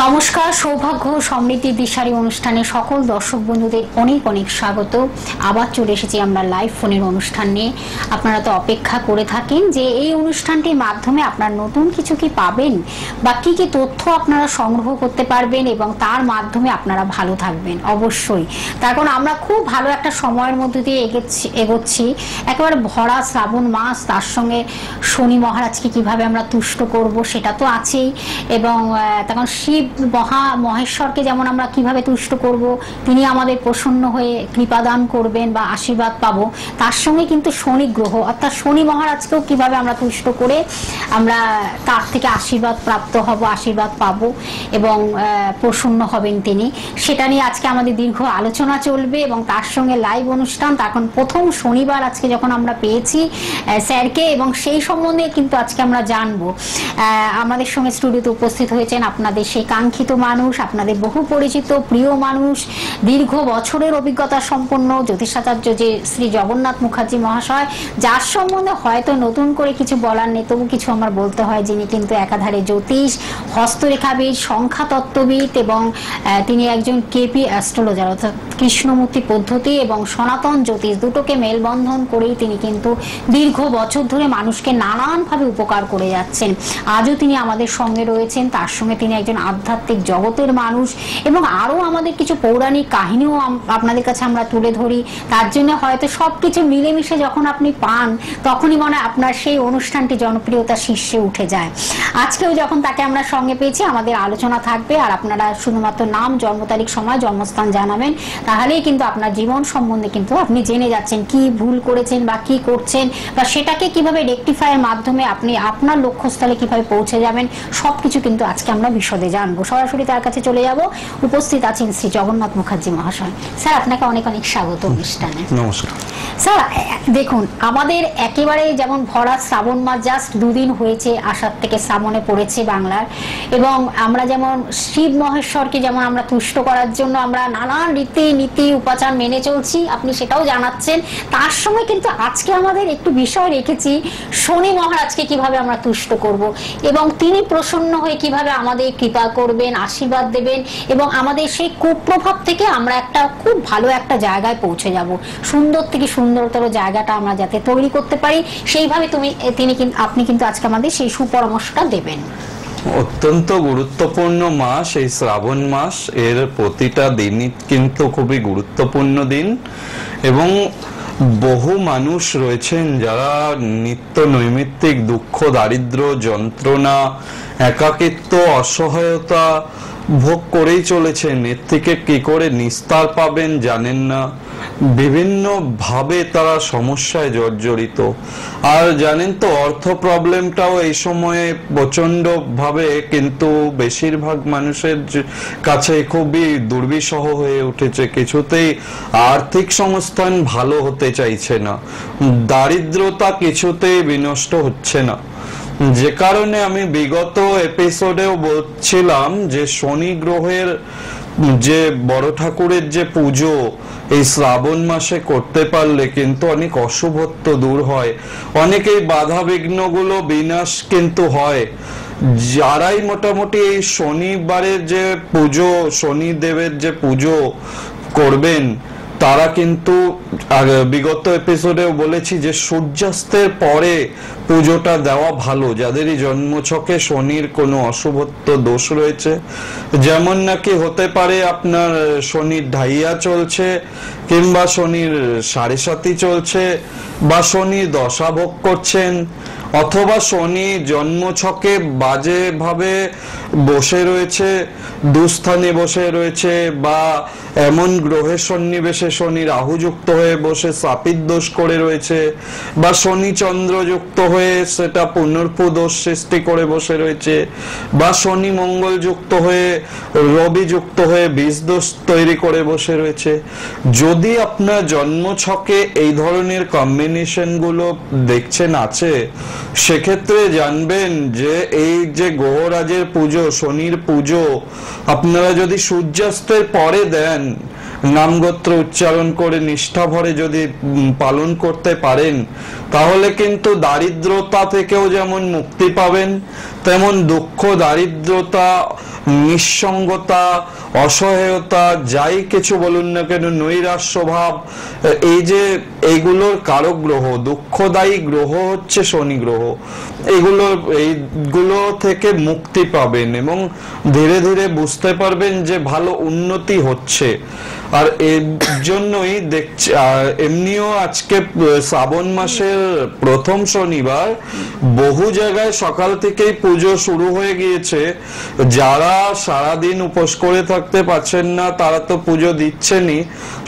নমস্কার, সৌভাগ্য সমৃদ্ধি দিশারি অনুষ্ঠানে সকল দর্শক বন্ধুদের অনেক অনেক স্বাগত। আবার চলে এসেছি আমরা লাইভ ফোনের অনুষ্ঠান নিয়ে। আপনারা তো অপেক্ষা করে থাকেন যে এই অনুষ্ঠানটির মাধ্যমে আপনারা নতুন কিছু কি পাবেন বা কি কি তথ্য আপনারা সংগ্রহ করতে পারবেন এবং তার মাধ্যমে আপনারা ভালো থাকবেন। অবশ্যই তার কারণ আমরা খুব ভালো একটা সময়ের মধ্যে দিয়ে এগোচ্ছি। একেবারে ভরা শ্রাবণ মাস, তার সঙ্গে শনি মহারাজকে কিভাবে আমরা তুষ্ট করব সেটা তো আছেই, এবং তখন শিব মহেশ্বরকে যেমন আমরা কিভাবে তুষ্ট করব, তিনি আমাদের প্রসন্ন হয়ে কৃপাদান করবেন বা আশীর্বাদ পাবো, তার সঙ্গে কিন্তু শনি গ্রহ অর্থাৎ শনি মহারাজকেও কিভাবে আমরা তুষ্ট করে আমরা তার থেকে আশীর্বাদ প্রাপ্ত হব, আশীর্বাদ পাবো এবং প্রসন্ন হবেন তিনি, সেটা নিয়ে আজকে আমাদের দীর্ঘ আলোচনা চলবে। এবং তার সঙ্গে লাইভ অনুষ্ঠান, তখন প্রথম শনিবার আজকে যখন আমরা পেয়েছি স্যারকে, এবং সেই সম্বন্ধে কিন্তু আজকে আমরা জানবো। আমাদের সঙ্গে স্টুডিওতে উপস্থিত হয়েছেন আপনাদের সেই কাঙ্ক্ষিত মানুষ, আপনাদের বহু পরিচিত প্রিয় মানুষ, দীর্ঘ বছরের অভিজ্ঞতা সম্পন্ন জ্যোতিষাচার্য যে শ্রী জগন্নাথ মুখার্জি মহাশয়, যার সম্বন্ধে হয়তো নতুন করে কিছু বলার নেই, তবু কিছু আমার বলতে হয়। যিনি কিন্তু একাধারে জ্যোতিষ, হস্তরেখাবিদ, সংখ্যাতত্ত্ববিদ এবং তিনি একজন কেপি অ্যাস্ট্রোলজার অর্থাৎ কৃষ্ণমূর্তি পদ্ধতি এবং সনাতন জ্যোতিষ দুটোকে মেলবন্ধন করেই তিনি কিন্তু দীর্ঘ বছর ধরে মানুষকে নানানভাবে উপকার করে যাচ্ছেন। আজও তিনি আমাদের সঙ্গে রয়েছেন। তার সঙ্গে তিনি একজন আধ্যাত্মিক জগতের মানুষ, এবং আরো আমাদের কিছু পৌরাণিক কাহিনীও আপনাদের কাছে আমরা তুলে ধরি। তার জন্য হয়তো সবকিছু মিলেমিশে যখন আপনি পান, তখনই মনে হয় আপনার সেই অনুষ্ঠানটি জনপ্রিয়তা শীর্ষে উঠে যায়। আজকেও যখন তাকে আমরা সঙ্গে পেয়েছি, আমাদের আলোচনা থাকবে, আর আপনারা শুধুমাত্র নাম, জন্ম তারিখ, সময়, জন্মস্থান জানাবেন, তাহলেই কিন্তু আপনার জীবন সম্বন্ধে কিন্তু আপনি জেনে যাচ্ছেন কি ভুল করেছেন বা কি করছেন, বা সেটাকে কিভাবে রেকটিফাইয়ের মাধ্যমে আপনি আপনার লক্ষ্যস্থলে কিভাবে পৌঁছে যাবেন, সবকিছু কিন্তু আজকে আমরা বিশদে জানবো। সরাসরি তার কাছে চলে যাব। উপস্থিত আছেন শ্রী জগন্নাথ মুখার্জি মহাশয়। স্যার, আপনাকে অনেক অনেক স্বাগত অনুষ্ঠানে। নমস্কার স্যার। দেখুন, আমাদের একেবারে যেমন ভরা শ্রাবণ মাস জাস্ট দুদিন হয়েছে, আষাঢ় থেকে শ্রাবণে পড়েছে বাংলার, এবং আমরা যেমন শিব মহেশ্বরকে যেমন আমরা তুষ্ট করার জন্য আমরা নানান নীতি উপাচার মেনে চলছি, আপনি সেটাও জানাচ্ছেন। তার সঙ্গে কিন্তু আজকে আমাদের একটু বিষয় রেখেছি শনি মহারাজকে কিভাবে আমরা তুষ্ট করব, এবং তিনি প্রসন্ন হয়ে কিভাবে আমাদের কৃপা করবেন, আশীর্বাদ দেবেন, এবং আমাদের সেই কুপ্রভাব থেকে আমরা একটা খুব ভালো একটা জায়গায় পৌঁছে যাব। সুন্দর থেকে সুন্দরতর জায়গাটা আমরা যাতে তৈরি করতে পারি, সেইভাবে আপনি কিন্তু আজকে আমাদের সেই সুপরামর্শটা দেবেন। অত্যন্ত গুরুত্বপূর্ণ মাস এই শ্রাবণ মাস, এর প্রতিটা দিনই কিন্তু খুবই গুরুত্বপূর্ণ দিন, এবং বহু মানুষ রয়েছেন যারা নিত্য নৈমিত্তিক দুঃখ, দারিদ্র, যন্ত্রণা, একাকিত্ব, অসহায়তা ভোগ করেই চলেছেন। এর থেকে কি করে নিস্তার পাবেন জানেন না, বিভিন্ন ভাবে তারা সমস্যায় জর্জরিত। আর জানেন তো, অর্থ প্রবলেমটাও এই সময়ে প্রচন্ড ভাবে কিন্তু বেশিরভাগ মানুষের কাছে খুবই দুর্বিষহ হয়ে উঠেছে। কিছুতেই আর্থিক সংস্থান ভালো হতে চাইছে না, দারিদ্রতা কিছুতেই বিনষ্ট হচ্ছে না। যে কারণে আমি বিগত এপিসোডেও বলছিলাম যে শনি গ্রহের যে বড় ঠাকুরের যে পুজো এই শ্রাবণ মাসে করতে পারলে কিন্তু অনেক অশুভত্ব দূর হয়, অনেকেই বাধা বিঘ্নগুলো বিনাশ কিন্তু হয়। যারাই মোটামুটি এই শনিবারের যে পুজো, শনিদেবের যে পুজো করবেন, তারা কিন্তু বিগত এপিসোডেও বলেছি যে সূর্যাস্তের পরে পুজোটা দেওয়া ভালো, যাদেরই জন্মছকে শনির কোনো অশুভত্ব দোষ রয়েছে। যেমন নাকি হতে পারে আপনার শনির ঢাইয়া চলছে, কিংবা শনির 7.5 চলছে, বা শনি দশা ভোগ করছেন, অথবা শনি জন্মছকে বাজে ভাবে বসে রয়েছে, দুস্থানে বসে রয়েছে, বা এমন গ্রহের সন্নিবেশে শনি রাহুযুক্ত হয়ে বসে শাপিত দোষ করে রয়েছে, বা শনি চন্দ্রযুক্ত হয়ে সেটা পুনর্পু দোষ সৃষ্টি করে বসে রয়েছে, বা শনি মঙ্গল যুক্ত হয়ে রবি যুক্ত হয়ে বীজ দোষ তৈরি করে বসে রয়েছে। যদি আপনার জন্মছকে এই ধরনের কম্বিনেশন গুলো দেখছেন আছে, সেক্ষেত্রে জানবেন যে এই যে গ্রহরাজের পুজো, শনির পুজো আপনারা যদি সূর্যাস্তের পরে দেন, নামগোত্র উচ্চারণ করে নিষ্ঠা ভরে যদি পালন করতে পারেন, তাহলে কিন্তু দারিদ্রতা থেকেও যেমন মুক্তি পাবেন, তেমন দুঃখ, দারিদ্রতা নিঃসঙ্গতা, অসহায়তা, যাই কিছু বলুন না কেন, নৈরাশ্য ভাব, এই যে এইগুলোর কারক গ্রহ, দুঃখদায়ী গ্রহ হচ্ছে শনি গ্রহ, এইগুলো থেকে মুক্তি পাবেন এবং ধীরে ধীরে বুঝতে পারবেন যে ভালো উন্নতি হচ্ছে। আর এর জন্যই দেখছি, এমনিও আজকে শ্রাবণ মাসের প্রথম শনিবার, বহু জায়গায় সকাল থেকেই পুজো শুরু হয়ে গিয়েছে। যারা সারাদিন উপোস করে থাকতে পারছেন না তারা তো পুজো দিচ্ছেনই,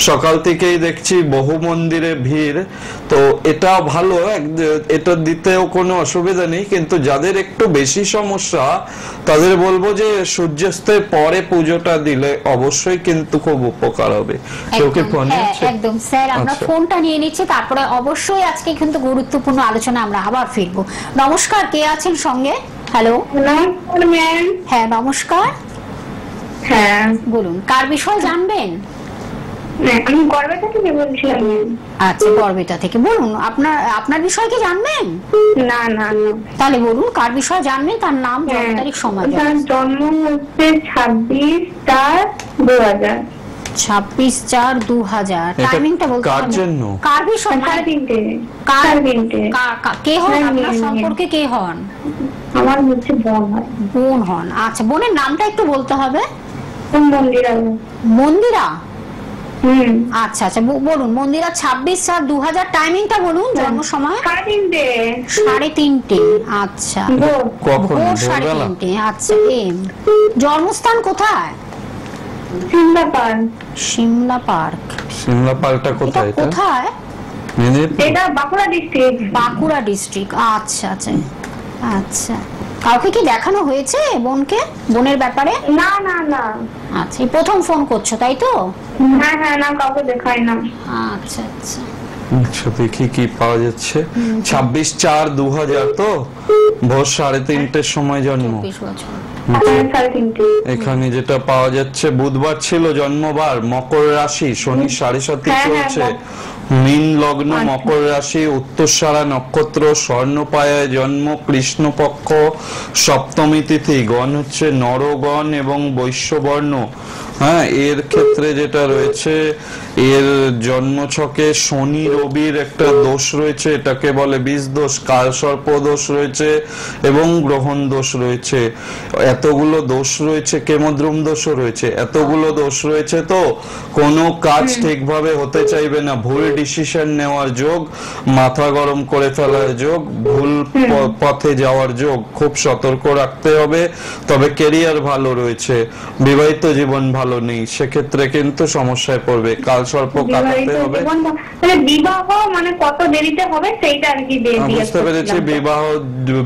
সকাল থেকেই দেখছি বহু মন্দিরে ভিড়। তো এটা ভালো, এটা দিতেও কোনো অসুবিধা নেই, কিন্তু যাদের একটু বেশি সমস্যা তাদের বলবো যে সূর্যাস্তের পরে পুজোটা দিলে অবশ্যই কিন্তু খুব উপকার হবে। কেউ কি ফোন নিচ্ছে? একদম স্যার, আমরা আচ্ছা। ফোনটা নিয়ে নিচ্ছি, তারপরে অবশ্যই আজকে কিন্তু গুরুত্বপূর্ণ আলোচনা আমরা আবার ফিরবো। নমস্কার, কে আছেন সঙ্গে? হ্যালো। নমস্কার ম্যাম। হ্যাঁ নমস্কার, হ্যাঁ বলুন কার বিষয় জানবেন? আমি গর্বেতা থেকে বলছিলাম। আচ্ছা, গর্বিতা থেকে বলুন, আপনার বিষয় কি জানবেন? না না তাহলে বলুন কার বিষয় জানবেন, তার নাম, জন্ম তারিখ, সময়। তার জন্ম হচ্ছে 26/4/2000। 26/4/2000। টাইমিংটা বলতে কার হবে। জন্য? কার বিষয়? 3:30। কে হন হ্যাঁ, আপনার মেয়ে। সম্পর্কে? কে হন? আমার হচ্ছে বোন হয়। বোন হন। আচ্ছা, বোনের নামটা একটু বলতে হবে। কোন মন্দিরা? মন্দিরা। আচ্ছা আচ্ছা, বলুন মন্দিরা। 26/4/2000। টাইমিংটা বলুন, জন্ম সময়। 3:30। আচ্ছা, কখন? ভোর ভোরবেলা? 3:30। আচ্ছা, জন্মস্থান কোথায়? সিমলা পার্ক। সিমলা পার্ক। সিমলা পার্কটা এটা কোথায়? এটা কোথায়? মেদিনীপুর? এটা বাঁকুড়া ডিস্ট্রিক্ট। বাঁকুড়া ডিস্ট্রিক্ট। আচ্ছা আচ্ছা আচ্ছা। কাউকে কি দেখানো হয়েছে বোনকে, বোনের ব্যাপারে? না না না। আচ্ছা, এই প্রথম ফোন করছো তাই তো? হ্যাঁ হ্যাঁ, না কাউকে দেখাই না। আচ্ছা আচ্ছা। আচ্ছা, দেখি কি পাওয়া যাচ্ছে। 26/4/2000 তো, ভোর 3:30 সময় জন্ম। 24 বছর। 3:30। এখানে যেটা পাওয়া যাচ্ছে, বুধবার ছিল জন্মবার, মকর রাশি, শনি 7.5 হ্যাঁ, চলছে, মীন লগ্ন, মকর রাশি, উত্তরসারা নক্ষত্র, স্বর্ণপায়ায় জন্ম, কৃষ্ণপক্ষ, সপ্তমী তিথি, গণ হচ্ছে নরগণ এবং বৈশ্যবর্ণ। হ্যাঁ, এর ক্ষেত্রে যেটা রয়েছে, এর জন্মছকে শনি রবির একটা দোষ রয়েছে, এটাকে বলে বীজ দোষ, কালসর্প দোষ রয়েছে এবং গ্রহণ দোষ রয়েছে। এতগুলো দোষ রয়েছে, কেমদ্রুম দোষও রয়েছে, এতগুলো দোষ রয়েছে, তো কোনো কাজ ঠিকভাবে হতে চাইবে না, ভুল ডিসিশন নেওয়ার যোগ, মাথা গরম করে ফেলার যোগ, ভুল পথে যাওয়ার যোগ, খুব সতর্ক রাখতে হবে। তবে কেরিয়ার ভালো রয়েছে, বিবাহিত জীবন ভালো নেই, সেক্ষেত্রে কিন্তু সমস্যায় পড়বে। কাল সর্প কাটাতে হবে। বিবাহ মানে কত দেরিতে হবে সেইটা আর কি। বুঝতে পেরেছি,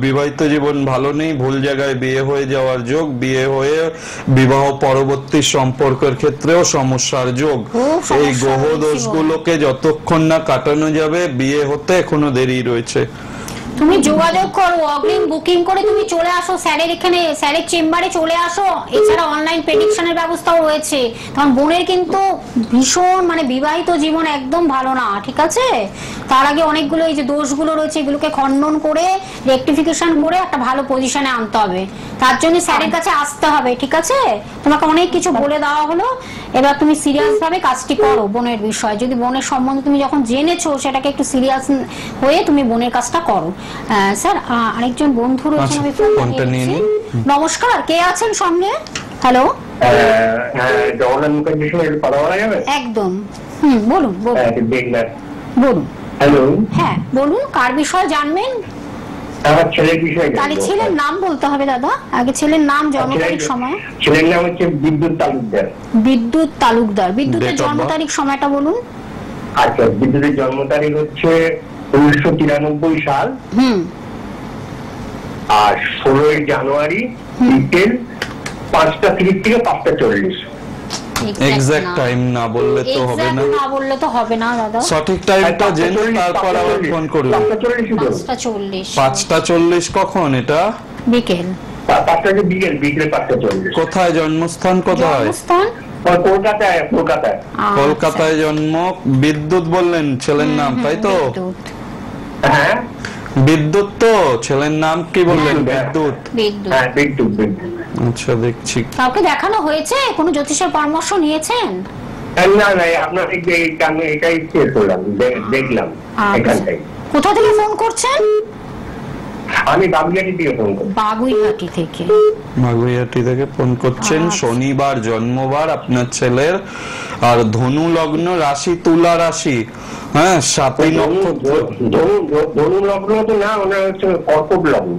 বিবাহিত জীবন ভালো নেই, ভুল জায়গায় বিয়ে হয়ে যাওয়ার যোগ, বিয়ে হয়ে বিবাহ পরবর্তী সম্পর্কের ক্ষেত্রেও সমস্যার যোগ। এই গ্রহ দোষগুলোকে যতক্ষণ না কাটানো যাবে, বিয়ে হতে এখনো দেরি রয়েছে। তুমি যোগাযোগ করো, অগ্রিম বুকিং করে তুমি চলে আসো স্যারের এখানে, স্যারের চেম্বারে চলে আসো। এছাড়া অনলাইন প্রেডিকশনের ব্যবস্থাও রয়েছে। কারণ বোনের কিন্তু ভীষণ মানে বিবাহিত জীবন একদম ভালো না, ঠিক আছে? তার আগে অনেকগুলো এই যে দোষগুলো রয়েছে, এগুলোকে খণ্ডন করে রেকটিফিকেশন করে একটা ভালো পজিশনে আনতে হবে। তার জন্য স্যারের কাছে আসতে হবে, ঠিক আছে? তোমাকে অনেক কিছু বলে দেওয়া হলো, এবার তুমি সিরিয়াস ভাবে কাজটি করো বোনের বিষয়। যদি বোনের সম্বন্ধে তুমি যখন জেনেছো, সেটাকে একটু সিরিয়াস হয়ে তুমি বোনের কাজটা করো। স্যার, আরেকজন বন্ধু রয়েছেন, আমি ফোনটা নিয়ে নিচ্ছি। নমস্কার, কে আছেন সঙ্গে? হ্যালো। জগন্নাথ মুখার্জির সঙ্গে কথা বলা যাবে? একদম। বলুন বলুন বলুন। হ্যালো। হ্যাঁ বলুন, কার বিষয় জানবেন? আমার ছেলের বিষয়ে তাহলে ছেলের নাম বলতে হবে দাদা, আগে ছেলের নাম, জন্ম তারিখ, সময়। ছেলের নাম হচ্ছে বিদ্যুৎ তালুকদার। বিদ্যুৎ তালুকদার। বিদ্যুতের জন্ম তারিখ, সময়টা বলুন। আচ্ছা, বিদ্যুতের জন্ম তারিখ হচ্ছে 1993 সাল, আর 16 জানুয়ারি বিকেল 5:30 থেকে 5:40। এক্সাক্ট টাইম না বললে তো হবে না। না বললে তো হবে না দাদা। সঠিক টাইমটা জেনে তারপর আবার ফোন করুন। 5:40। 5:40 কখন? এটা বিকেল। 5টা বিকেল, বিকেল 5:40। কোথায় জন্মস্থান? কোথায়? জন্মস্থান কলকাতায়। কলকাতায় জন্ম। বিদ্যুৎ বললেন ছেলের নাম, তাই তো? হ্যাঁ। বিদ্যুৎ তো ছেলের নাম কি বললেন? বিদ্যুৎ। বিদ্যুৎ। হ্যাঁ, বিদ্যুৎ বিদ্যুৎ। আচ্ছা, দেখছি। কাউকে দেখানো হয়েছে, কোনো জ্যোতিষের পরামর্শ নিয়েছেন? না না, আপনার আমি এটাই শেয়ার করলাম, দেখলাম এখান আচ্ছা। থেকে। কোথা থেকে ফোন করছেন? আমি বাবুঘাটি থেকে ফোন করছি। বাগুইহাটি থেকে। মাগুইয়াটি থেকে ফোন করছেন। আচ্ছা। শনিবার জন্মবার আপনার ছেলের, আর ধনু লগ্ন, রাশি তুলা রাশি, হ্যাঁ, 7 নক্ষত্র। ধনু লগ্ন তো না, ওনার হচ্ছে কর্কট লগ্ন।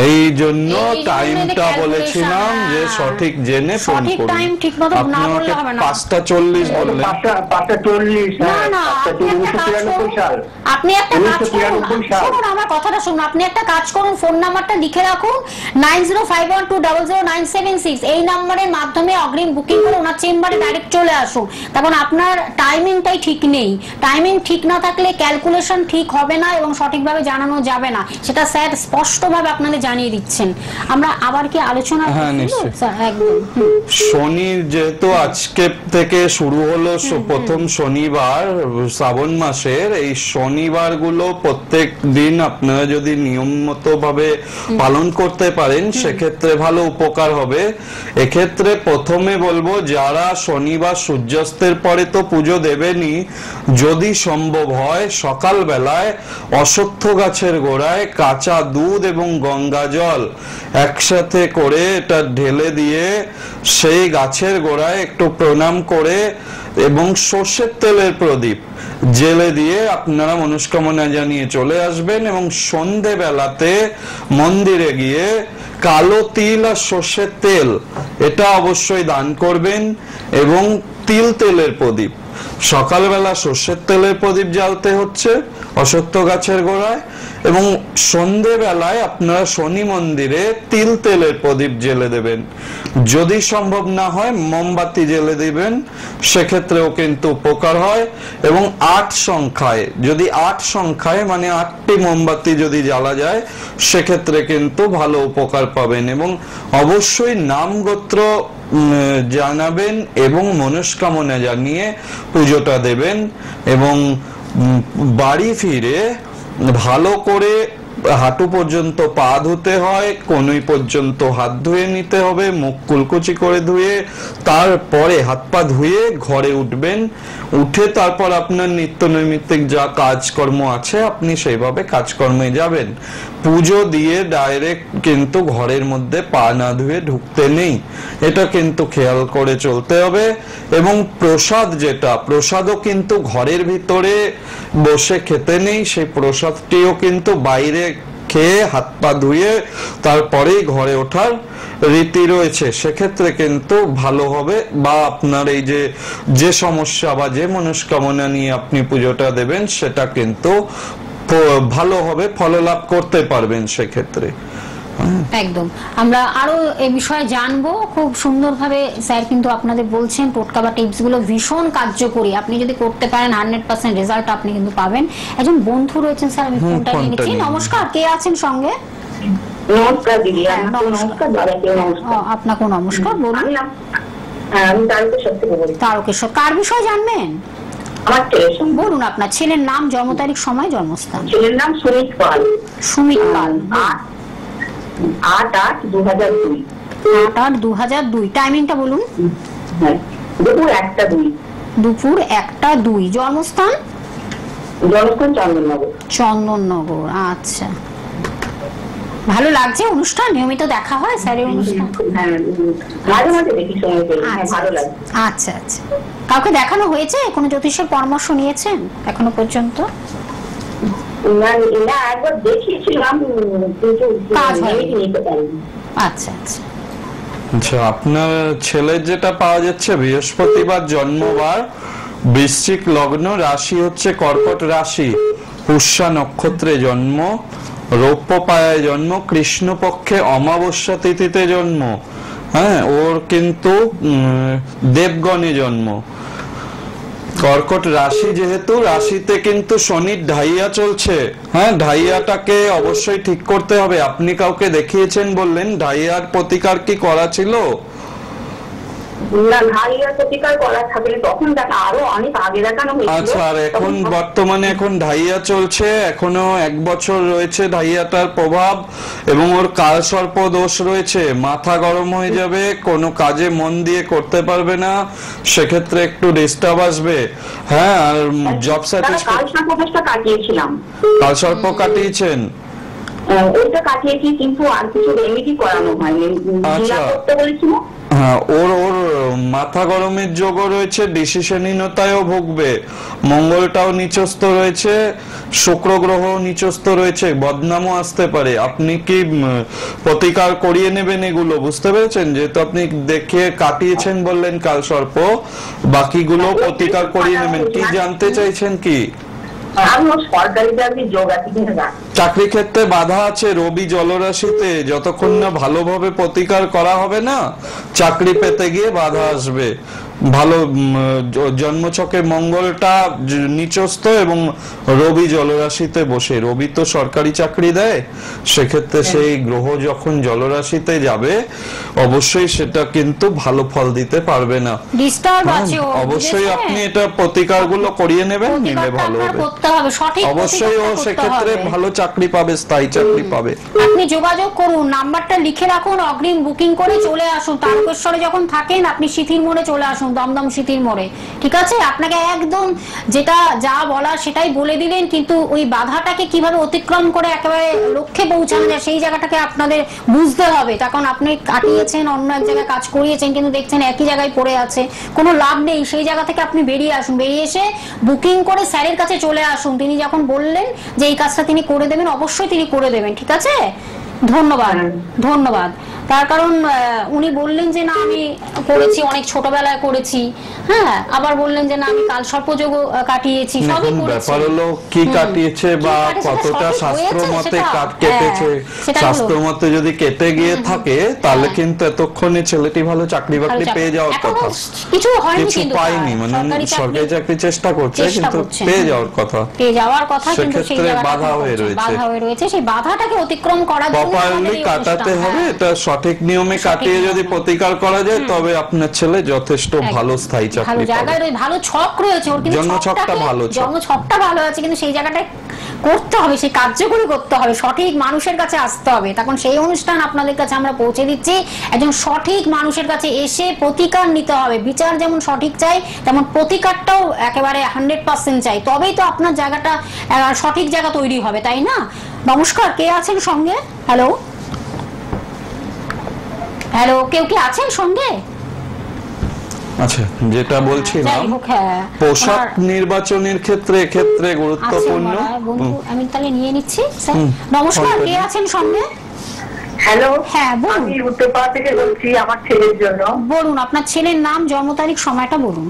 এই জন্য এই জন্য টাইমটা calculation, বলেছিলাম যে হ্যাঁ। সঠিক জেনে ফোন সঠিক করুন। time ঠিকমতো আপনি না আমাকে বললে হবে না। 5:40 বললেন। 5:40, না হ্যাঁ, না, আপনি একটা কাজ 1993 করুন, সাল। আপনি একটা কাজ করুন, 1993 সাল। শুনুন আমার কথাটা শুনুন, আপনি একটা কাজ করুন, ফোন নাম্বারটা লিখে রাখুন 9051200976। এই নাম্বারের মাধ্যমে অগ্রিম বুকিং করে ওনার চেম্বারে ডাইরেক্ট চলে আসুন। তখন আপনার টাইমিংটাই ঠিক নেই, টাইমিং ঠিক না থাকলে ক্যালকুলেশন ঠিক হবে না এবং সঠিকভাবে জানানো যাবে না, সেটা স্যার স্পষ্টভাবে আপনাদের জানিয়ে দিচ্ছেন। আমরা আবার কি আলোচনা হ্যাঁ, করব? নিশ্চয়ই। স্যার, একদম। শনির যেহেতু আজকে থেকে শুরু হলো প্রথম শনিবার শ্রাবণ মাসের, এই শনিবার গুলো প্রত্যেক দিন আপনারা যদি নিয়ম মতো ভাবে পালন করতে পারেন সেক্ষেত্রে ভালো উপকার হবে। এক্ষেত্রে প্রথমে বলবো, যারা শনিবার সূর্যাস্তের পরে তো পুজো দেবেনই, যদি সম্ভব হয় সকাল বেলায় অশ্বত্থ গাছের গোড়ায় কাঁচা দুধ এবং গঙ্গা জল একসাথে করে এটা ঢেলে দিয়ে সেই গাছের গোড়ায় একটু প্রণাম করে এবং সর্ষের তেলের প্রদীপ জেলে দিয়ে আপনারা মনস্কামনা জানিয়ে চলে আসবেন। এবং সন্ধে বেলাতে মন্দিরে গিয়ে কালো তিল আর সর্ষের তেল এটা অবশ্যই দান করবেন। এবং তিল তেলের প্রদীপ, সকালবেলা সর্ষের তেলের প্রদীপ জ্বালতে হচ্ছে অশ্বত্থ গাছের গোড়ায়, এবং সন্ধে বেলায় আপনারা শনি মন্দিরে তিল তেলের প্রদীপ জেলে দেবেন। যদি সম্ভব না হয় মোমবাতি জেলে দিবেন, সেক্ষেত্রেও কিন্তু উপকার হয়। এবং 8 সংখ্যায়, যদি 8 সংখ্যায় মানে 8টি মোমবাতি যদি জ্বালা যায় সেক্ষেত্রে কিন্তু ভালো উপকার পাবেন। এবং অবশ্যই নাম গোত্র জানাবেন এবং মনস্কামনা জানিয়ে পুজোটা দেবেন। এবং বাড়ি ফিরে ভালো করে হাঁটু পর্যন্ত পা ধুতে হয়, কনুই পর্যন্ত হাত ধুয়ে নিতে হবে, মুখ কুলকুচি করে ধুয়ে তারপরে হাত পা ধুয়ে ঘরে উঠবেন। উঠে তারপর আপনার নিত্য নৈমিত্তিক যা কাজকর্ম আছে আপনি সেইভাবে কাজকর্মে যাবেন। পুজো দিয়ে ডাইরেক্ট কিন্তু ঘরের মধ্যে পা না ধুয়ে ঢুকতে নেই, এটা কিন্তু খেয়াল করে চলতে হবে। এবং প্রসাদ, যেটা প্রসাদও কিন্তু ঘরের ভিতরে বসে খেতে নেই, সেই প্রসাদটিও কিন্তু বাইরে খেয়ে হাত পা ধুয়ে তারপরেই ঘরে ওঠার রীতি রয়েছে। সেক্ষেত্রে কিন্তু ভালো হবে। বা আপনার এই যে সমস্যা বা যে মনস্কামনা নিয়ে আপনি পুজোটা দেবেন সেটা কিন্তু ভালো হবে, ফললাভ করতে পারবেন সেক্ষেত্রে। একদম, আমরা আরো এই বিষয়ে জানবো খুব সুন্দরভাবে। স্যার কিন্তু আপনাদের বলছেন টোটকা বা টিপস গুলো ভীষণ কার্যকরী, আপনি যদি করতে পারেন 100% রেজাল্ট আপনি কিন্তু পাবেন। একজন বন্ধু রয়েছেন, স্যার আমি ফোনটা নিয়ে নিচ্ছি। নমস্কার, কে আছেন সঙ্গে? নমস্কার দিদি। নমস্কার দাদাকেও নমস্কার। আপনাকেও নমস্কার, বলুন। আমি তারকেশ্বর থেকে বলছি। তারকেশ্বর, কার বিষয় জানবেন? আমার ছেলের সঙ্গে। বলুন আপনার ছেলের নাম, জন্ম তারিখ, সময়, জন্মস্থান। ছেলের নাম সুমিত পাল। সুমিত পাল। 8/8/2002। 8/8/2002। টাইমিংটা বলুন। দুপুর 1টা 2। দুপুর 1টা 2। জন্মস্থান? জন্মস্থান চন্দননগর। চন্দননগর। আচ্ছা, ভালো লাগছে অনুষ্ঠান? নিয়মিত দেখা হয় স্যারের অনুষ্ঠান? হ্যাঁ, মাঝে মাঝে দেখি, সময় পেলে। হ্যাঁ, ভালো লাগে। আচ্ছা আচ্ছা, কাউকে দেখানো হয়েছে? কোনো জ্যোতিষের পরামর্শ নিয়েছেন এখনো পর্যন্ত? না, একবার দেখিয়েছিলাম কিন্তু কাজ হয়নি। নিতে পারিনি। আচ্ছা আচ্ছা। আচ্ছা, আপনার ছেলের যেটা পাওয়া যাচ্ছে বৃহস্পতিবার জন্মবার, বৃশ্চিক লগ্ন, রাশি হচ্ছে কর্কট রাশি, পুষ্যা নক্ষত্রে জন্ম, রৌপ্য পায়ায় জন্ম, কৃষ্ণপক্ষে অমাবস্যা তিথিতে জন্ম। হ্যাঁ, ওর কিন্তু দেবগণে জন্ম। কর্কট রাশি যেহেতু, রাশিতে কিন্তু শনির ঢাইয়া চলছে। হ্যাঁ, ঢাইয়াটাকে অবশ্যই ঠিক করতে হবে। আপনি কাউকে দেখিয়েছেন বললেন, ঢাইয়ার প্রতিকার কি করা ছিল? না ঢাইয়া প্রতিকার করা থাকলে তখন দেখা আরো অনেক আগে দেখানো হয়েছিল। আচ্ছা, আর এখন বর্তমানে এখন ঢাইয়া চলছে, এখনো 1 বছর রয়েছে ঢাইয়াটার প্রভাব, এবং ওর কালসর্প দোষ রয়েছে, মাথা গরম হয়ে যাবে, কোনো কাজে মন দিয়ে করতে পারবে না, সেক্ষেত্রে একটু ডিস্টার্ব আসবে। হ্যাঁ, আর জব স্যাটিসফ্যাকশন কাটিয়েছিলাম। কালসর্প কাটিয়েছেন? ওইটা কাটিয়েছি, কিন্তু আর কিছু রেমেডি করানো হয়নি। আচ্ছা। করতে বলেছিল। হ্যাঁ, ওর মাথা গরমের যোগও রয়েছে, ডিসিশনহীনতায়ও ভুগবে, মঙ্গলটাও নিচস্থ রয়েছে, শুক্র গ্রহ নিচস্থ রয়েছে, বদনামও আসতে পারে। আপনি কি প্রতিকার করিয়ে নেবেন এগুলো, বুঝতে পেরেছেন? যেহেতু আপনি দেখে কাটিয়েছেন বললেন কালসর্প, বাকিগুলো প্রতিকার করিয়ে নেবেন। কি জানতে চাইছেন কি? চাকরি ক্ষেত্রে বাধা আছে রবি জলরাশিতে, যতক্ষণ না ভালোভাবে প্রতিকার করা হবে না, চাকরি পেতে গিয়ে বাধা আসবে। ভালো জন্মছকে মঙ্গলটা নিচস্থ এবং রবি জলরাশিতে বসে, রবি তো সরকারি চাকরি দেয়, সেক্ষেত্রে সেই গ্রহ যখন জলরাশিতে যাবে অবশ্যই সেটা কিন্তু ভালো ফল দিতে পারবে না। অবশ্যই আপনি এটা প্রতিকারগুলো করিয়ে নেবেন, নিলে ভালো হবে। অবশ্যই ও সেক্ষেত্রে ভালো চাকরি পাবে, স্থায়ী চাকরি পাবে। আপনি যোগাযোগ করুন, নাম্বারটা লিখে রাখুন, অগ্রিম বুকিং করে চলে আসুন। তারকেশ্বরে যখন থাকেন আপনি সিথির মোড়ে চলে আসুন, দমদম সিথির মোড়ে, ঠিক আছে? আপনাকে একদম যেটা যা বলা সেটাই বলে দিলেন, কিন্তু ওই বাধাটাকে কিভাবে অতিক্রম করে একেবারে লক্ষ্যে পৌঁছানো যায় সেই জায়গাটাকে আপনাদের বুঝতে হবে। তখন আপনি কাটিয়েছেন, অন্য এক জায়গায় কাজ করিয়েছেন, কিন্তু দেখছেন একই জায়গায় পড়ে আছে, কোনো লাভ নেই। সেই জায়গা থেকে আপনি বেরিয়ে আসুন, বেরিয়ে এসে বুকিং করে স্যারের কাছে চলে আসুন। তিনি যখন বললেন যে এই কাজটা তিনি করে দেবেন, অবশ্যই তিনি করে দেবেন, ঠিক আছে? ধন্যবাদ, ধন্যবাদ। তার কারণ উনি বললেন যে না আমি করেছি, অনেক ছোটবেলায় করেছি, হ্যাঁ, আবার বললেন যে না আমি কালসর্পযোগ কাটিয়েছি, সবই করেছি। ব্যাপার হলো কি কাটিয়েছে বা কতটা শাস্ত্র মতে কেটেছে। শাস্ত্র মতে যদি কেটে গিয়ে থাকে তাহলে কিন্তু এতক্ষণে ছেলেটি ভালো চাকরি বাকরি পেয়ে যাওয়ার কথা, কিছু পায়নি, মানে সরকারি চাকরি চেষ্টা করছে কিন্তু পেয়ে যাওয়ার কথা, কিন্তু সেই বাধা হয়ে রয়েছে। সেই বাধাটাকে অতিক্রম করার জন্য প্রপারলি কাটাতে হবে। এটা সঠিক নিয়মে কাটিয়ে যদি প্রতিকার করা যায় তবে আপনার ছেলে যথেষ্ট ভালো স্থায়ী চাকরি পাবে। ভালো ছক রয়েছে ওর, কিন্তু জন্মছকটা ভালো আছে, কিন্তু সেই জায়গাটায় করতে হবে, সেই কার্যকরী করতে হবে, সঠিক মানুষের কাছে আসতে হবে। তখন সেই অনুষ্ঠান আপনাদের কাছে আমরা পৌঁছে দিচ্ছি। একজন সঠিক মানুষের কাছে এসে প্রতিকার নিতে হবে। বিচার যেমন সঠিক চাই, তেমন প্রতিকারটাও একেবারে 100% চাই, তবেই তো আপনার জায়গাটা সঠিক জায়গা তৈরি হবে, তাই না? নমস্কার, কে আছেন সঙ্গে? হ্যালো হ্যালো, কেউ কি আছেন সঙ্গে? আচ্ছা, যেটা বলছিলাম পোশাক নির্বাচনের ক্ষেত্রে গুরুত্বপূর্ণ। আমি তাহলে নিয়ে নিচ্ছি। নমস্কার, কে আছেন সঙ্গে? হ্যালো, হ্যাঁ বলুন। আমি উত্তরপাড়া থেকে বলছি আমার ছেলের জন্য। বলুন, আপনার ছেলের নাম, জন্ম তারিখ, সময়টা বলুন।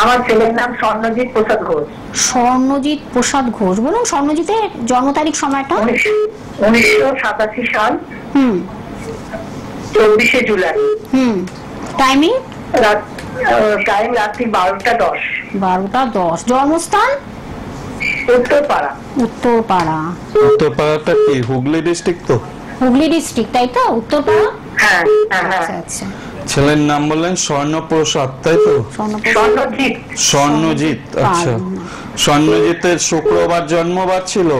আমার ছেলের নাম স্বর্ণজিৎ প্রসাদ ঘোষ। স্বর্ণজিৎ প্রসাদ ঘোষ, বলুন স্বর্ণজিতের জন্ম তারিখ, সময়টা। 1987 সাল 24 জুলাই। টাইমিং? টাইম রাত্রি 12টা 10। জন্মস্থান? উত্তরপাড়া। উত্তরপাড়াটা কি হুগলি ডিস্ট্রিক্ট? তো হুগলি ডিস্ট্রিক্ট, তাই তো? উত্তরপাড়া। হ্যাঁ। আচ্ছা আচ্ছা। ছেলের নাম বললেন স্বর্ণপ্রসাদ, তাই তো? স্বর্ণজিৎ। আচ্ছা, স্বর্ণজিতের শুক্রবার জন্মবার ছিল।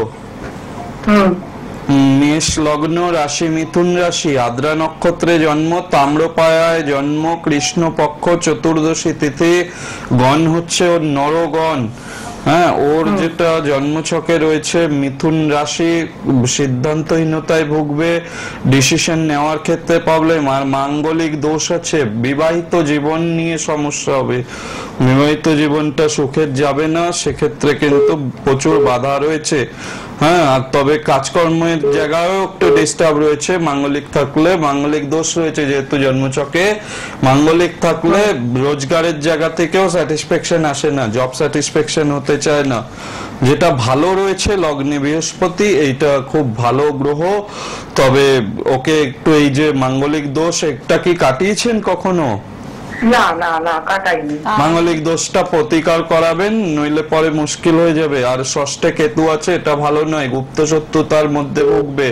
মেষ লগ্ন, রাশি মিথুন রাশি, আদ্রা নক্ষত্রে জন্ম, তাম্রপায়ায় জন্ম, কৃষ্ণ পক্ষ, চতুর্দশী তিথি, গণ হচ্ছে ওর নরগণ। হ্যাঁ, ওর যেটা জন্মছকে রয়েছে মিথুন রাশি, সিদ্ধান্তহীনতায় ভুগবে, ডিসিশন নেওয়ার ক্ষেত্রে প্রবলেম, আর মাঙ্গলিক দোষ আছে, বিবাহিত জীবন নিয়ে সমস্যা হবে, বিবাহিত জীবনটা সুখের যাবে না, সেক্ষেত্রে কিন্তু প্রচুর বাধা রয়েছে। হ্যাঁ, আর তবে কাজকর্মের জায়গায়ও একটু ডিস্টার্ব রয়েছে মাঙ্গলিক থাকলে, মাঙ্গলিক দোষ রয়েছে যেহেতু জন্মছকে, মাঙ্গলিক থাকলে রোজগারের জায়গা থেকেও স্যাটিসফ্যাকশন আসে না, জব স্যাটিসফ্যাকশন হতে চায় না। যেটা ভালো রয়েছে লগ্নে বৃহস্পতি, এইটা খুব ভালো গ্রহ, তবে ওকে একটু এই যে মাঙ্গলিক দোষ একটা কি কাটিয়েছেন কখনো? না কাটাইনি। মাঙ্গলিক দোষটা প্রতিকার করাবেন, নইলে পরে মুশকিল হয়ে যাবে। আর ষষ্ঠে কেতু আছে, এটা ভালো নয়, গুপ্ত শত্রুতার মধ্যে ভুগবে।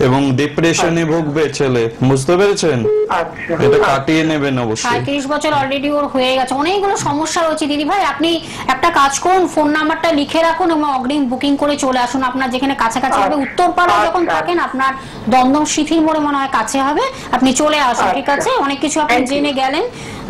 এবং ডিপ্রেশনে ভুগবে ছেলে, বুঝতে পেরেছেন? আচ্ছা এটা কাটিয়ে নেবেন অবশ্যই। ৩৭ বছর অলরেডি ওর হয়ে গেছে, অনেকগুলো সমস্যা রয়েছে দিদি ভাই। আপনি একটা কাজ করুন, ফোন নাম্বারটা লিখে রাখুন এবং অগ্রিম বুকিং করে চলে আসুন আপনার যেখানে কাছাকাছি হবে। উত্তরপাড়ায় যখন থাকেন, আপনার দমদম শিথির মোড়ে মনে হয় কাছে হবে, আপনি চলে আসুন, ঠিক আছে? অনেক কিছু আপনি জেনে গেলেন,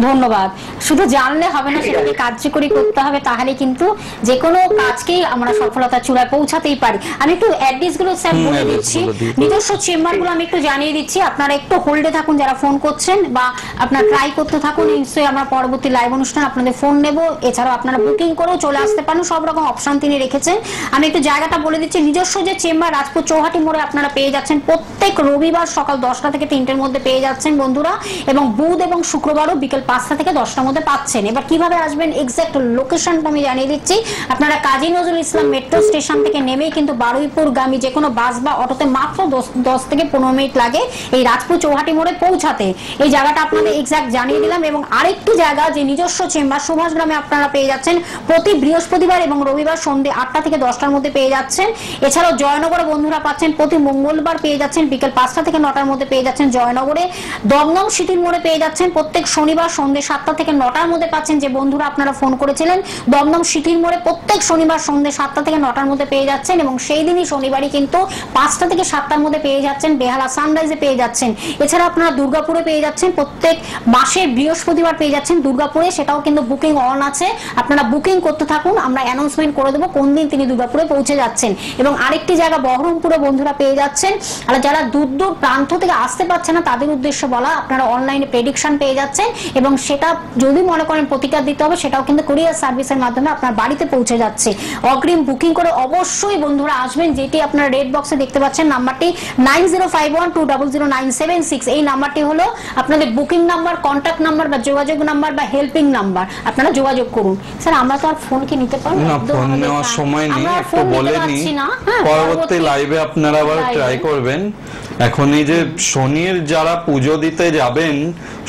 ধন্যবাদ। শুধু জানলে হবে না, সেটাকে কার্যকরী করতে হবে, তাহলে কিন্তু যে কোনো কাজকেই আমরা সফলতার চূড়ায় পৌঁছাতেই পারি। আমি একটু অ্যাড্রেস গুলো স্যার বলে দিচ্ছি, নিজস্ব চেম্বার গুলো আমি একটু জানিয়ে দিচ্ছি। আপনারা একটু হোল্ডে থাকুন যারা ফোন করছেন, বা আপনারা ট্রাই করতে থাকুন, নিশ্চয়ই আমরা পরবর্তী লাইভ অনুষ্ঠান আপনাদের ফোন নেব। এছাড়াও আপনারা বুকিং করেও চলে আসতে পারেন, সব রকম অপশন তিনি রেখেছেন। আমি একটু জায়গাটা বলে দিচ্ছি, নিজস্ব যে চেম্বার রাজপুর চৌহাটি মোড়ে আপনারা পেয়ে যাচ্ছেন প্রত্যেক রবিবার সকাল 10টা থেকে 3টের মধ্যে পেয়ে যাচ্ছেন বন্ধুরা, এবং বুধ এবং শুক্রবারও বিকেল 5টা থেকে 10টার মধ্যে পাচ্ছেন। এবার কিভাবে আসবেন, এক্সাক্ট লোকেশনটা আমি জানিয়ে দিচ্ছি। আপনারা কাজী নজরুল ইসলাম মেট্রো স্টেশন থেকে নেমেই কিন্তু বারুইপুর গামী যে কোনো বাস বা অটোতে মাত্র 10 থেকে 15 মিনিট লাগে এই রাজপুর চৌহাটি মোড়ে পৌঁছাতে। এই জায়গাটা আপনাদের এক্সাক্ট জানিয়ে দিলাম। এবং আরেকটি জায়গা, যে নিজস্ব চেম্বার সুভাষ গ্রামে আপনারা পেয়ে যাচ্ছেন প্রতি বৃহস্পতিবার এবং রবিবার সন্ধ্যে 8টা থেকে 10টার মধ্যে পেয়ে যাচ্ছেন। এছাড়াও জয়নগরে বন্ধুরা পাচ্ছেন প্রতি মঙ্গলবার পেয়ে যাচ্ছেন বিকেল 5টা থেকে 9টার মধ্যে পেয়ে যাচ্ছেন জয়নগরে। দমদম সিটির মোড়ে পেয়ে যাচ্ছেন প্রত্যেক শনিবার সন্ধ্যে 7টা থেকে 9টার মধ্যে পাচ্ছেন, যে বন্ধুরা আপনারা ফোন করেছিলেন দমদম সিটির মোড়ে প্রত্যেক শনিবার সন্ধ্যে 7টা থেকে 9টার মধ্যে পেয়ে যাচ্ছেন। এবং সেই দিনই শনিবারই কিন্তু 5টা থেকে 7টার মধ্যে পেয়ে যাচ্ছেন বেহালা সানরাইজে পেয়ে যাচ্ছেন। এছাড়া আপনারা দুর্গাপুরে পেয়ে যাচ্ছেন প্রত্যেক মাসের বৃহস্পতিবার পেয়ে যাচ্ছেন দুর্গাপুরে, সেটাও কিন্তু বুকিং অন আছে। আপনারা বুকিং করতে থাকুন, আমরা অ্যানাউন্সমেন্ট করে দেবো কোন দিন তিনি দুর্গাপুরে পৌঁছে যাচ্ছেন। এবং আরেকটি জায়গা বহরমপুরে বন্ধুরা পেয়ে যাচ্ছেন। আর যারা দূর দূর প্রান্ত থেকে আসতে পারছে না তাদের উদ্দেশ্যে বলা, আপনারা অনলাইনে প্রেডিকশন পেয়ে যাচ্ছেন, এবং সেটা যদি মনে করেন প্রতিকার দিতে হবে সেটাও কিন্তু কুরিয়ার সার্ভিসের মাধ্যমে আপনার বাড়িতে পৌঁছে যাচ্ছে। অগ্রিম বুকিং করে অবশ্যই বন্ধুরা আসবেন, যেটি আপনারা রেড বক্সে দেখতে পাচ্ছেন নাম্বারটি 9051200976। এই নাম্বারটি হলো আপনাদের বুকিং নাম্বার, কন্ট্যাক্ট নাম্বার বা যোগাযোগ নাম্বার বা হেল্পিং নাম্বার। আপনারা যোগাযোগ করুন। স্যার আমরা তো আর ফোন কি নিতে পারবো না, ফোন নেওয়ার সময় নেই, একটু বলে নি, পরবর্তী লাইভে আপনারা আবার ট্রাই করবেন। এখন এই যে শনির যারা পুজো দিতে যাবেন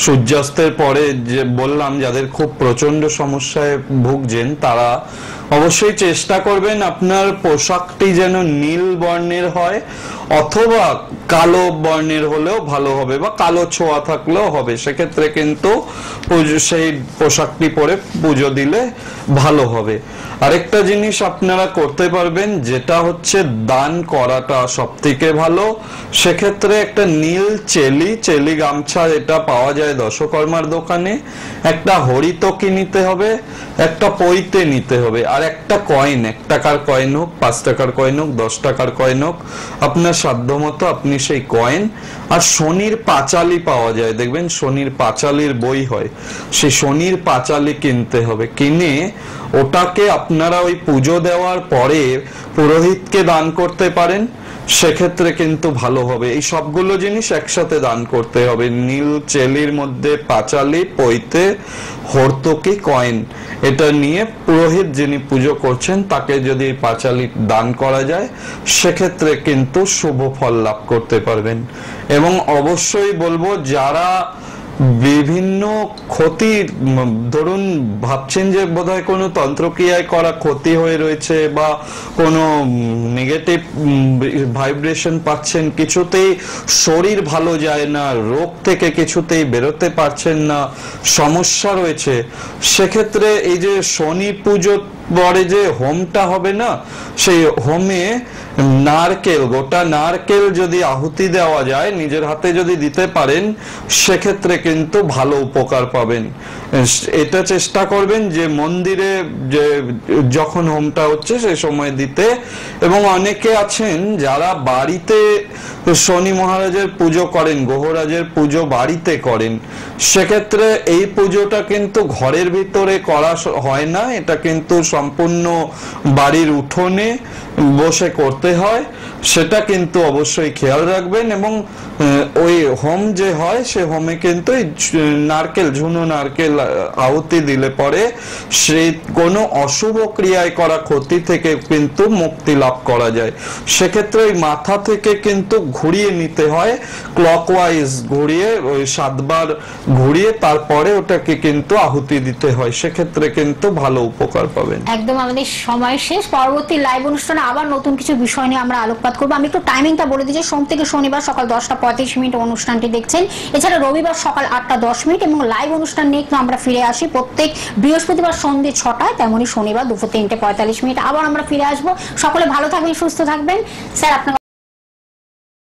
সূর্যাস্তের পরে, যে বললাম যাদের খুব প্রচন্ড সমস্যায় ভুগছেন, তারা অবশ্যই চেষ্টা করবেন আপনার পোশাকটি যেন নীল বর্ণের হয়, অথবা কালো বর্ণের হলেও ভালো হবে, বা কালো ছোঁয়া থাকলেও হবে। সেক্ষেত্রে কিন্তু সেই পোশাকটি পরে পুজো দিলে ভালো হবে। আরেকটা জিনিস আপনারা করতে পারবেন, যেটা হচ্ছে দান করাটা সব থেকে ভালো। সেক্ষেত্রে একটা নীল চেলি গামছা, এটা পাওয়া যায় দশকর্মার দোকানে, একটা হরিতকি নিতে হবে, একটা পৈতে নিতে হবে, আর একটা কয়েন, 1 টাকার কয়েন হোক, 5 টাকার কয়েন হোক, 10 টাকার কয়েন হোক, আপনার সাধ্যমতো আপনি সেই কয়েন। আর শনির পাঁচালি পাওয়া যায়, দেখবেন শনির পাঁচালির বই হয়, সেই শনির পাঁচালি কিনতে হবে। কিনে ওটাকে আপনারা ওই পুজো দেওয়ার পরে পুরোহিতকে দান করতে পারেন, সেক্ষেত্রে কিন্তু ভালো হবে। এই সবগুলো জিনিস একসাথে দান করতে হবে, নীল চেলির মধ্যে পাঁচালি, পৈতে, হর্তকি, কয়েন। এটা নিয়ে পুরোহিত যিনি পুজো করছেন তাকে যদি পাঁচালি দান করা যায়, সেক্ষেত্রে কিন্তু শুভ ফল লাভ করতে পারবেন। এবং অবশ্যই বলবো, যারা বিভিন্ন ক্ষতি, ধরুন ভাবছেন যে বোধহয় কোনো তন্ত্রক্রিয়ায় করা ক্ষতি হয়ে রয়েছে, বা কোনো নেগেটিভ ভাইব্রেশন পাচ্ছেন, কিছুতেই শরীর ভালো যায় না, রোগ থেকে কিছুতেই বেরোতে পারছেন না, সমস্যা রয়েছে, সেক্ষেত্রে এই যে শনি পুজো পরে যে হোমটা হবে না, সেই হোমে নারকেল, গোটা নারকেল যদি আহুতি দেওয়া যায়, নিজের হাতে যদি দিতে পারেন, সেক্ষেত্রে কিন্তু ভালো উপকার পাবেন। এটা চেষ্টা করবেন যে মন্দিরে যে যখন হোমটা হচ্ছে সেই সময় দিতে। এবং অনেকে আছেন যারা বাড়িতে শনি মহারাজের পুজো করেন, গ্রহরাজের পুজো বাড়িতে করেন, সেক্ষেত্রে এই পুজোটা কিন্তু ঘরের ভিতরে করা হয় না, এটা কিন্তু সম্পূর্ণ বাড়ির উঠোনে বসে করতে হয়। সেটা কিন্তু অবশ্যই খেয়াল রাখবেন। এবং ওই হোম যে হয় সে হোমে কিন্তু নারকেল, ঝুনো নারকেল আহুতি দিলে পরে সেই কোনো অশুভ ক্রিয়ায় করা ক্ষতি থেকে কিন্তু মুক্তি লাভ করা যায়। সেক্ষেত্রে ওই মাথা থেকে কিন্তু ঘুরিয়ে নিতে হয়, ক্লকওয়াইজ ঘুরিয়ে, ওই 7 বার ঘুরিয়ে তারপরে ওটাকে কিন্তু আহুতি দিতে হয়। সেক্ষেত্রে কিন্তু ভালো উপকার পাবেন। একদম আমাদের সময় শেষ। পরবর্তী লাইভ অনুষ্ঠানে আবার নতুন কিছু বিষয় নিয়ে আমরা আলোকপাত করবো। আমি একটু টাইমিংটা বলে দিচ্ছি, সোম থেকে শনিবার সকাল 10:35 অনুষ্ঠানটি দেখছেন, এছাড়া রবিবার সকাল 8:10 এবং লাইভ অনুষ্ঠান নিয়ে কিন্তু আমরা ফিরে আসি প্রত্যেক বৃহস্পতিবার সন্ধ্যে 6টায়, তেমনি শনিবার দুপুর 3:45 আবার আমরা ফিরে আসবো। সকলে ভালো থাকবেন, সুস্থ থাকবেন। স্যার আপনার